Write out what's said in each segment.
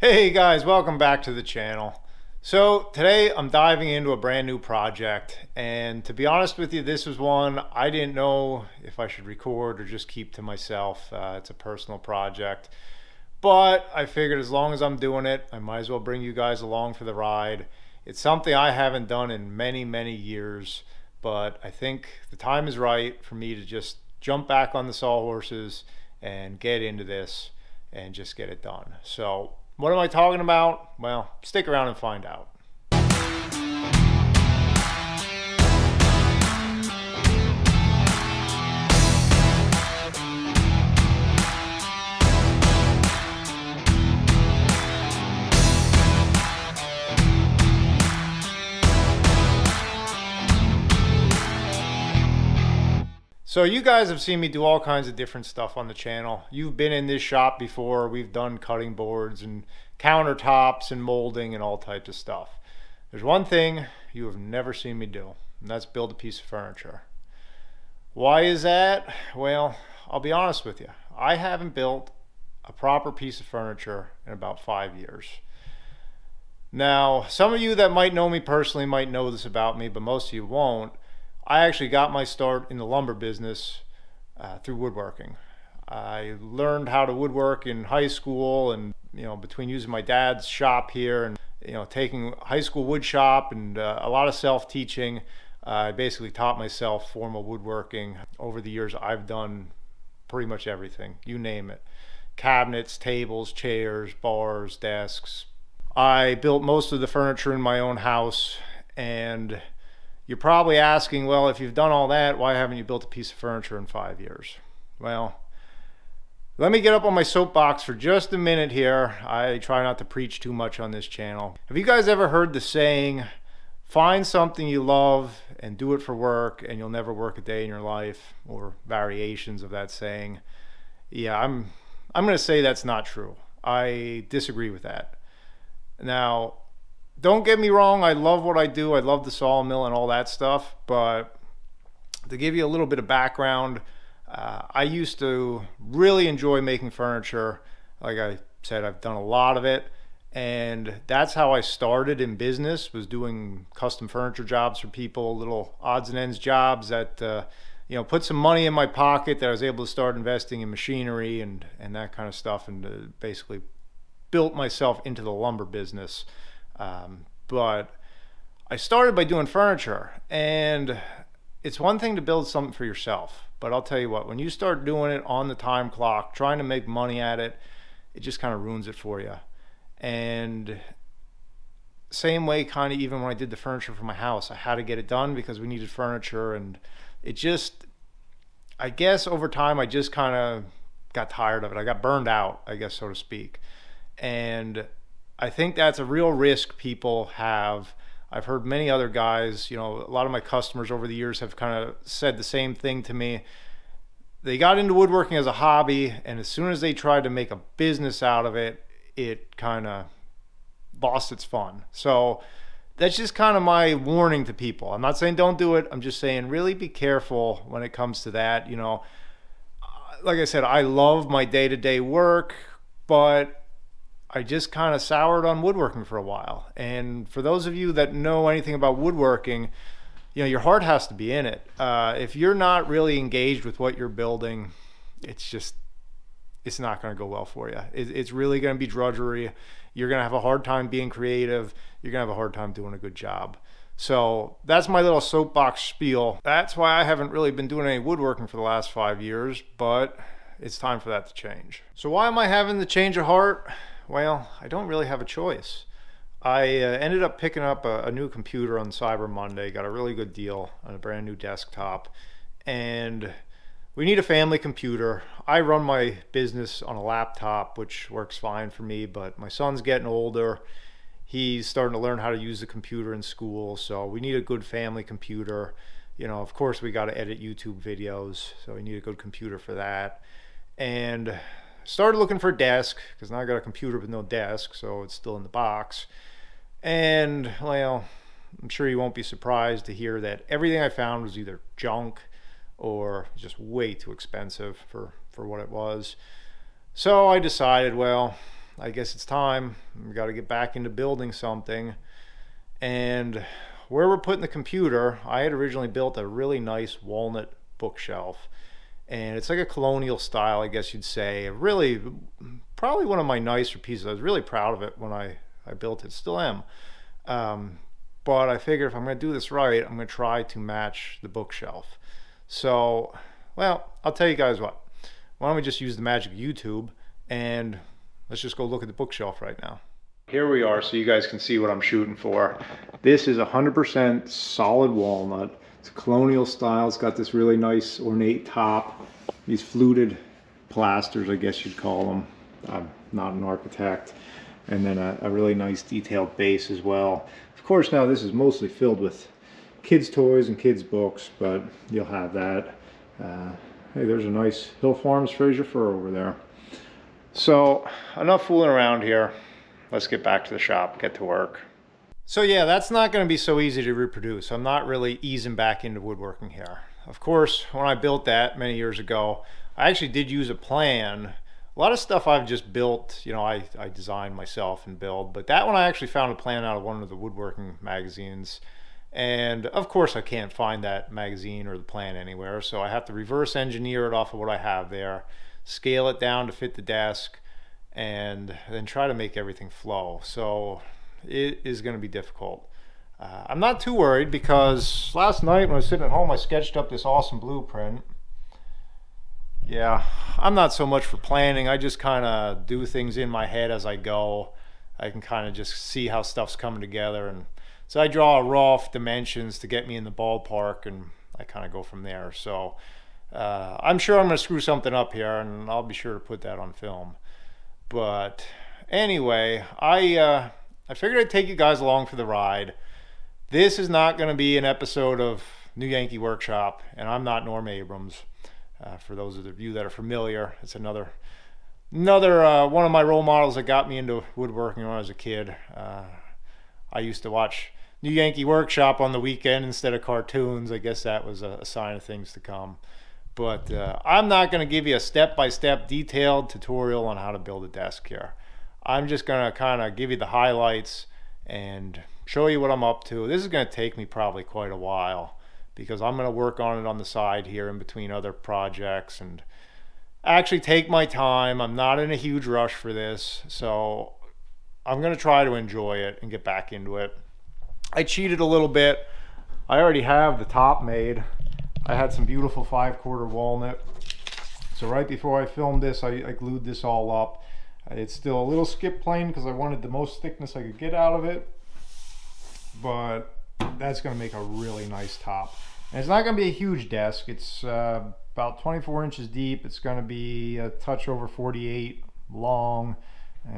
Hey guys, welcome back to the channel. So today I'm diving into a brand new project, and to be honest with you, this was one I didn't know if I should record or just keep to myself. It's a personal project, but I figured as long as I'm doing it, I might as well bring you guys along for the ride. It's something I haven't done in many years, but I think the time is right for me to just jump back on the sawhorses and get into this and just get it done. So what am I talking about? Well, stick around and find out. So you guys have seen me do all kinds of different stuff on the channel. You've been in this shop before. We've done cutting boards and countertops and molding and all types of stuff. There's one thing you have never seen me do, and that's build a piece of furniture. Why is that? Well, I'll be honest with you. I haven't built a proper piece of furniture in about 5 years. Now, some of you that might know me personally might know this about me, but most of you won't. I actually got my start in the lumber business through woodworking. I learned how to woodwork in high school, and between using my dad's shop here and taking high school wood shop and a lot of self-teaching, I basically taught myself formal woodworking. Over the years, I've done pretty much everything, you name it. Cabinets, tables, chairs, bars, desks. I built most of the furniture in my own house, and you're probably asking, well, if you've done all that, why haven't you built a piece of furniture in 5 years? Well, let me get up on my soapbox for just a minute here. I try not to preach too much on this channel. Have you guys ever heard the saying, find something you love and do it for work and you'll never work a day in your life, or variations of that saying? Yeah, I'm going to say that's not true. I disagree with that. Now, don't get me wrong, I love what I do. I love the sawmill and all that stuff, but to give you a little bit of background, I used to really enjoy making furniture. Like I said, I've done a lot of it, and that's how I started in business, was doing custom furniture jobs for people, little odds and ends jobs that put some money in my pocket, that I was able to start investing in machinery and that kind of stuff, and basically built myself into the lumber business. But I started by doing furniture, and it's one thing to build something for yourself, but I'll tell you what, when you start doing it on the time clock, trying to make money at it, it just kind of ruins it for you. And same way, kind of, even when I did the furniture for my house, I had to get it done because we needed furniture, and it just, I guess over time, I just kind of got tired of it. I got burned out, I guess, so to speak. And I think that's a real risk people have. I've heard many other guys, a lot of my customers over the years have kind of said the same thing to me. They got into woodworking as a hobby, and as soon as they tried to make a business out of it, it kind of lost its fun. So that's just kind of my warning to people. I'm not saying don't do it. I'm just saying really be careful when it comes to that. Like I said, I love my day-to-day work, but I just kind of soured on woodworking for a while. And for those of you that know anything about woodworking, your heart has to be in it. If you're not really engaged with what you're building, it's not going to go well for you. It's really going to be drudgery. You're going to have a hard time being creative. You're going to have a hard time doing a good job. So that's my little soapbox spiel. That's why I haven't really been doing any woodworking for the last 5 years, but it's time for that to change. So why am I having the change of heart? Well, I don't really have a choice. I ended up picking up a new computer on Cyber Monday, got a really good deal on a brand new desktop, and we need a family computer. I run my business on a laptop, which works fine for me, but my son's getting older. He's starting to learn how to use the computer in school, so we need a good family computer. Of course, we got to edit YouTube videos, so we need a good computer for that. And started looking for a desk, because now I got a computer with no desk, so it's still in the box. And, well, I'm sure you won't be surprised to hear that everything I found was either junk or just way too expensive for what it was. So I decided, well, I guess it's time. We got to get back into building something. And where we're putting the computer, I had originally built a really nice walnut bookshelf. And it's like a colonial style, I guess you'd say. Really, probably one of my nicer pieces. I was really proud of it when I built it. Still am. But I figured if I'm going to do this right, I'm going to try to match the bookshelf. So, well, I'll tell you guys what. Why don't we just use the magic of YouTube and let's just go look at the bookshelf right now. Here we are, so you guys can see what I'm shooting for. This is 100% solid walnut. It's colonial style. It's got this really nice ornate top. These fluted plasters, I guess you'd call them. I'm not an architect. And then a really nice detailed base as well. Of course, now this is mostly filled with kids' toys and kids' books, but you'll have that. Hey, there's a nice Hill Farms Fraser fir over there. So, enough fooling around here. Let's get back to the shop, get to work. So yeah, that's not going to be so easy to reproduce. I'm not really easing back into woodworking here. Of course, when I built that many years ago, I actually did use a plan. A lot of stuff I've just built, you know, I design myself and build, but that one I actually found a plan out of one of the woodworking magazines. And of course I can't find that magazine or the plan anywhere, so I have to reverse engineer it off of what I have there, scale it down to fit the desk, and then try to make everything flow. So it is going to be difficult. I'm not too worried because last night when I was sitting at home I sketched up this awesome blueprint. Yeah, I'm not so much for planning. I just kind of do things in my head as I go. I can kind of just see how stuff's coming together, and so I draw rough dimensions to get me in the ballpark, and I kind of go from there. So I'm sure I'm going to screw something up here, and I'll be sure to put that on film. But anyway, I figured I'd take you guys along for the ride. This is not going to be an episode of New Yankee Workshop, and I'm not Norm Abrams. For those of you that are familiar, it's another one of my role models that got me into woodworking when I was a kid. I used to watch New Yankee Workshop on the weekend instead of cartoons. I guess that was a sign of things to come. But I'm not going to give you a step-by-step detailed tutorial on how to build a desk here. I'm just going to kind of give you the highlights and show you what I'm up to. This is going to take me probably quite a while because I'm going to work on it on the side here in between other projects and actually take my time. I'm not in a huge rush for this, so I'm going to try to enjoy it and get back into it. I cheated a little bit. I already have the top made. I had some beautiful 5/4 walnut. So right before I filmed this, I glued this all up. It's still a little skip plane because I wanted the most thickness I could get out of it. But that's going to make a really nice top. And it's not going to be a huge desk. It's about 24 inches deep. It's going to be a touch over 48 long.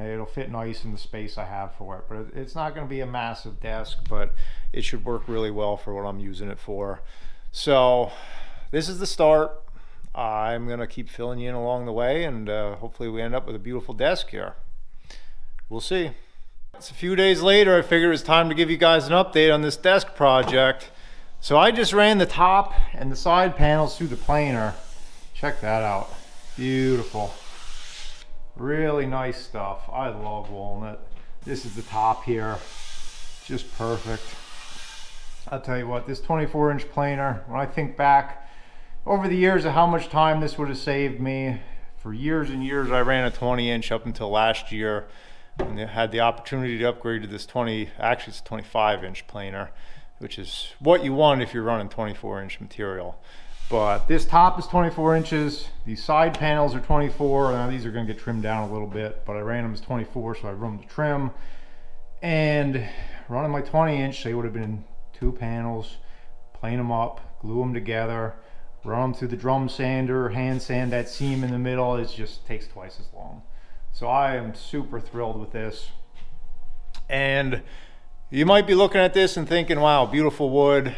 It'll fit nice in the space I have for it. But it's not going to be a massive desk, but it should work really well for what I'm using it for. So this is the start. I'm going to keep filling you in along the way, and hopefully we end up with a beautiful desk here. We'll see. It's a few days later. I figured it's time to give you guys an update on this desk project. So I just ran the top and the side panels through the planer. Check that out. Beautiful. Really nice stuff. I love walnut. This is the top here. Just perfect. I'll tell you what, this 24-inch planer, when I think back over the years of how much time this would have saved me, for years and years I ran a 20-inch up until last year, and I had the opportunity to upgrade to this actually it's a 25-inch planer, which is what you want if you're running 24-inch material. But this top is 24 inches, these side panels are 24, now these are going to get trimmed down a little bit, but I ran them as 24, so I have room to trim. And running my 20-inch, they would have been 2 panels, plane them up, glue them together, run them through the drum sander, hand sand that seam in the middle. It just takes twice as long. So I am super thrilled with this. And you might be looking at this and thinking, wow, beautiful wood.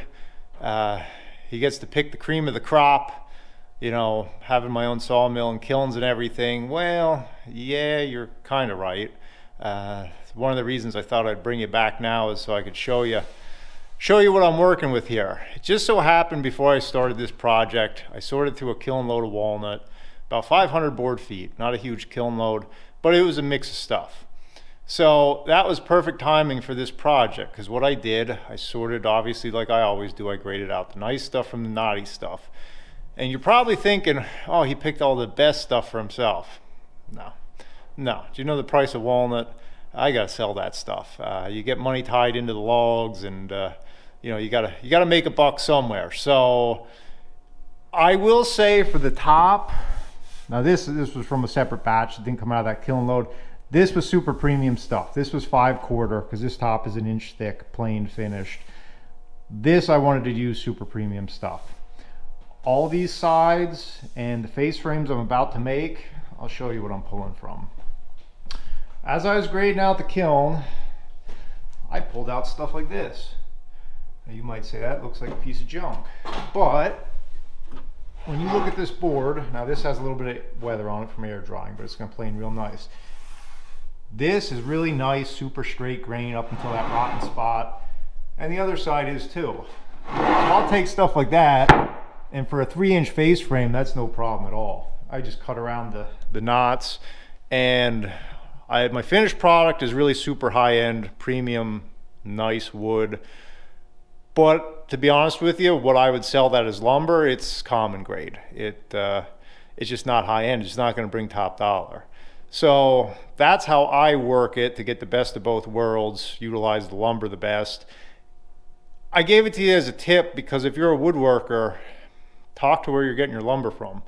He gets to pick the cream of the crop, you know, having my own sawmill and kilns and everything. Well, yeah, you're kind of right. One of the reasons I thought I'd bring you back now is so I could show you what I'm working with here. It just so happened before I started this project, I sorted through a kiln load of walnut, about 500 board feet, not a huge kiln load, but it was a mix of stuff. So that was perfect timing for this project, because what I did, I sorted, obviously like I always do, I graded out the nice stuff from the naughty stuff. And you're probably thinking, oh, he picked all the best stuff for himself. No. Do you know the price of walnut? I gotta sell that stuff. You get money tied into the logs, and you gotta make a buck somewhere. So I will say for the top, now this was from a separate batch. It didn't come out of that kiln load. This was super premium stuff. This was 5/4, because this top is an inch thick, plain finished. This I wanted to use super premium stuff. All these sides and the face frames I'm about to make, I'll show you what I'm pulling from. As I was grading out the kiln, I pulled out stuff like this. Now you might say that looks like a piece of junk, but when you look at this board, now this has a little bit of weather on it from air drying, but it's gonna plane real nice. This is really nice, super straight grain up until that rotten spot, and the other side is too. So I'll take stuff like that, and for a 3-inch face frame, that's no problem at all. I just cut around the knots, and my finished product is really super high-end, premium, nice wood. But to be honest with you, what I would sell that as lumber, it's common grade. It's just not high-end. It's not going to bring top dollar. So that's how I work it to get the best of both worlds, utilize the lumber the best. I gave it to you as a tip because if you're a woodworker, talk to where you're getting your lumber from.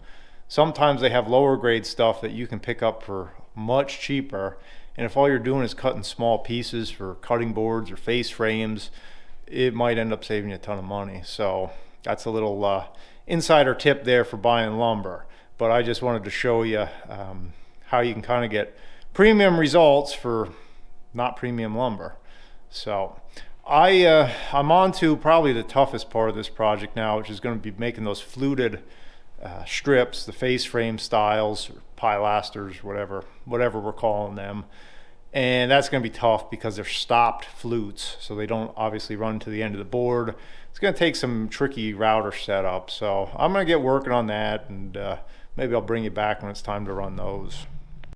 Sometimes they have lower grade stuff that you can pick up for much cheaper, and if all you're doing is cutting small pieces for cutting boards or face frames, it might end up saving you a ton of money. So that's a little insider tip there for buying lumber. But I just wanted to show you how you can kind of get premium results for not premium lumber. So I'm on to probably the toughest part of this project now, which is going to be making those fluted strips, the face frame styles, or pilasters, whatever we're calling them. And that's going to be tough because they're stopped flutes, so they don't obviously run to the end of the board. It's going to take some tricky router setup, so I'm going to get working on that, and maybe I'll bring you back when it's time to run those.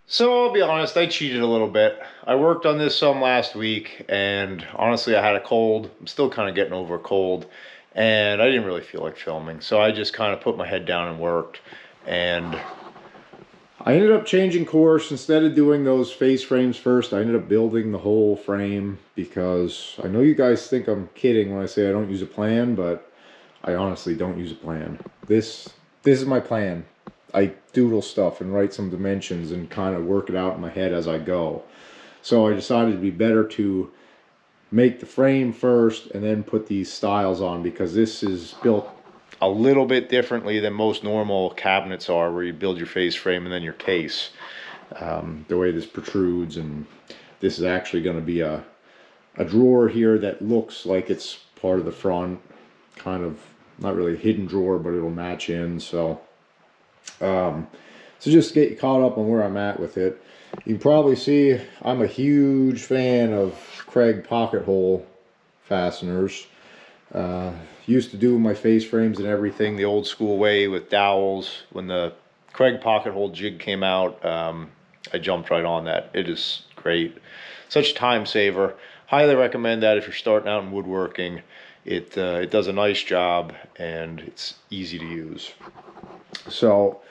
So I'll be honest, I cheated a little bit. I worked on this some last week, and honestly I had a cold. I'm still kind of getting over a cold, and I didn't really feel like filming, so I just kind of put my head down and worked. And I ended up changing course. Instead of doing those face frames first, I ended up building the whole frame, because I know you guys think I'm kidding when I say I don't use a plan, but I honestly don't use a plan. This is my plan. I doodle stuff and write some dimensions and kind of work it out in my head as I go. So I decided it'd be better to make the frame first and then put these styles on, because this is built a little bit differently than most normal cabinets are, where you build your face frame and then your case. The way this protrudes, and this is actually going to be a drawer here that looks like it's part of the front, kind of not really a hidden drawer, but it'll match in. So just to get you caught up on where I'm at with it, you can probably see I'm a huge fan of Craig pocket hole fasteners. Used to do my face frames and everything the old school way with dowels. When the Craig pocket hole jig came out, I jumped right on that. It is great. Such a time saver. Highly recommend that if you're starting out in woodworking. It does a nice job, and it's easy to use. So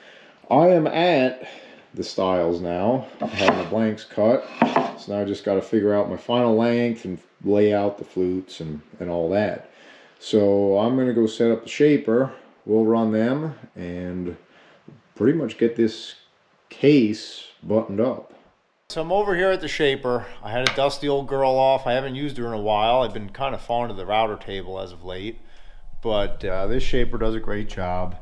I am at the styles now. I have my blanks cut, so now I just got to figure out my final length and lay out the flutes and all that. So I'm going to go set up the shaper. We'll run them and pretty much get this case buttoned up. So I'm over here at the shaper. I had a dusty old girl off. I haven't used her in a while. I've been kind of fond of the router table as of late, but this shaper does a great job.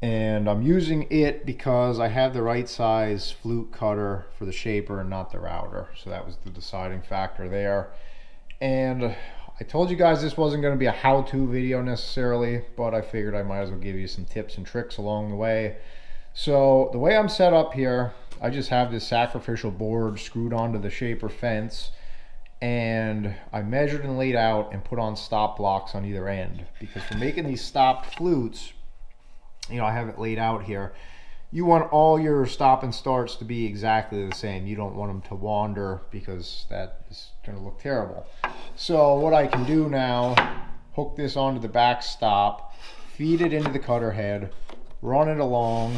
And I'm using it because I have the right size flute cutter for the shaper and not the router. So that was the deciding factor there. And I told you guys this wasn't going to be a how-to video necessarily, but I figured I might as well give you some tips and tricks along the way. So the way I'm set up here, I just have this sacrificial board screwed onto the shaper fence, and I measured and laid out and put on stop blocks on either end, because for making these stopped flutes, you know, I have it laid out here. you want all your stop and starts to be exactly the same. You don't want them to wander because that is going to look terrible. So what I can do now, hook this onto the back stop, feed it into the cutter head, run it along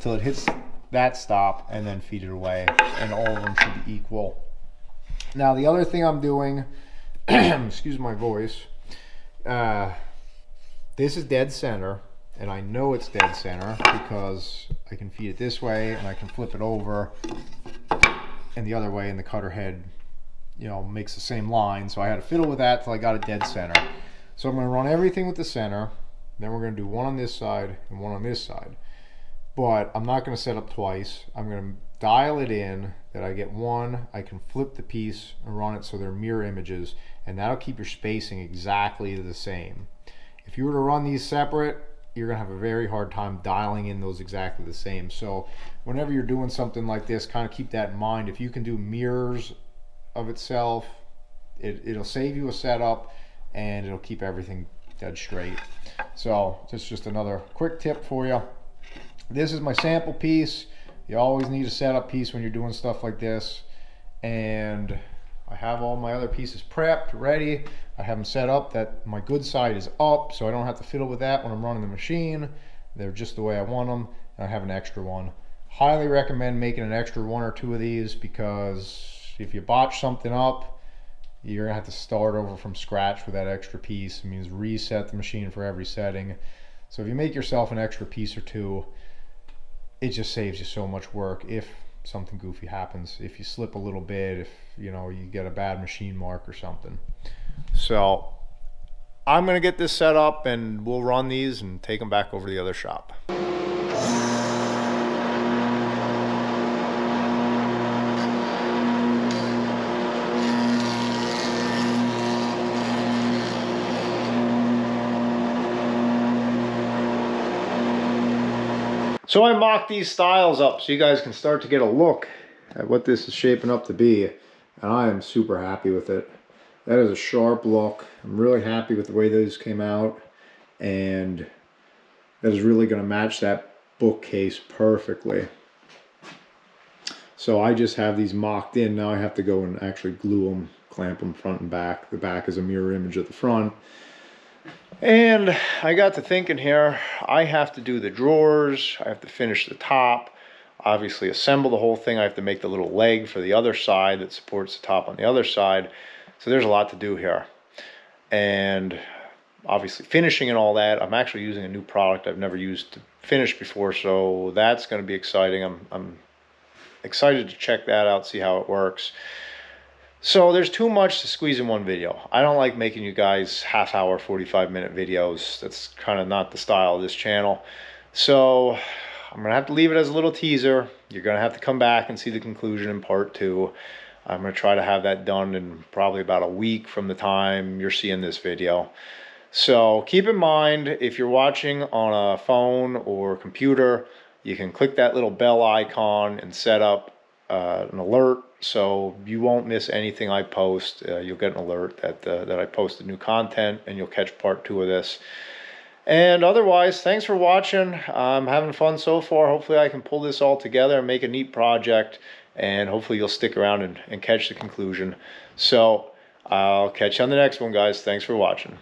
till it hits that stop, and then feed it away, and all of them should be equal. Now the other thing I'm doing, excuse my voice, this is dead center, and I know it's dead center because I can feed it this way and I can flip it over and the other way, and the cutter head, you know, makes the same line. So I had to fiddle with that till I got it dead center. So I'm going to run everything with the center, then we're going to do one on this side and one on this side. But I'm not going to set up twice. I'm going to dial it in that I get one, I can flip the piece and run it so they're mirror images, and that'll keep your spacing exactly the same. If you were to run these separate, you're going to have a very hard time dialing in those exactly the same. So whenever you're doing something like this, kind of keep that in mind. If you can do mirrors of itself, it'll save you a setup and it'll keep everything dead straight. So just another quick tip for you. This is my sample piece. You always need a setup piece when you're doing stuff like this. And I have all my other pieces prepped, ready. I have them set up that my good side is up, so I don't have to fiddle with that when I'm running the machine. They're just the way I want them, and I have an extra one. Highly recommend making an extra one or two of these, because if you botch something up, you're gonna have to start over from scratch with that extra piece. It means reset the machine for every setting. So if you make yourself an extra piece or two, it just saves you so much work if something goofy happens. If you slip a little bit, if you know you get a bad machine mark or something. So I'm gonna get this set up and we'll run these and take them back over to the other shop. So I mocked these styles up so you guys can start to get a look at what this is shaping up to be, and I am super happy with it. That is a sharp look. I'm really happy with the way those came out, and that is really going to match that bookcase perfectly. So I just have these mocked in. Now I have to go and actually glue them, clamp them front and back. The back is a mirror image of the front. And I got to thinking here, I have to do the drawers, I have to finish the top, obviously assemble the whole thing. I have to make the little leg for the other side that supports the top on the other side. So there's a lot to do here. And obviously finishing and all that, I'm actually using a new product I've never used to finish before, so that's going to be exciting. I'm excited to check that out, see how it works. So there's too much to squeeze in one video. I don't like making you guys half-hour, 45-minute videos. That's kind of not the style of this channel. So I'm going to have to leave it as a little teaser. You're going to have to come back and see the conclusion in part 2. I'm going to try to have that done in probably about a week from the time you're seeing this video. So keep in mind, if you're watching on a phone or computer, you can click that little bell icon and set up an alert, so you won't miss anything I post. You'll get an alert that I posted new content, and you'll catch part 2 of this. And otherwise, thanks for watching. I'm having fun so far. Hopefully I can pull this all together and make a neat project, and hopefully you'll stick around and catch the conclusion. So I'll catch you on the next one, guys. Thanks for watching.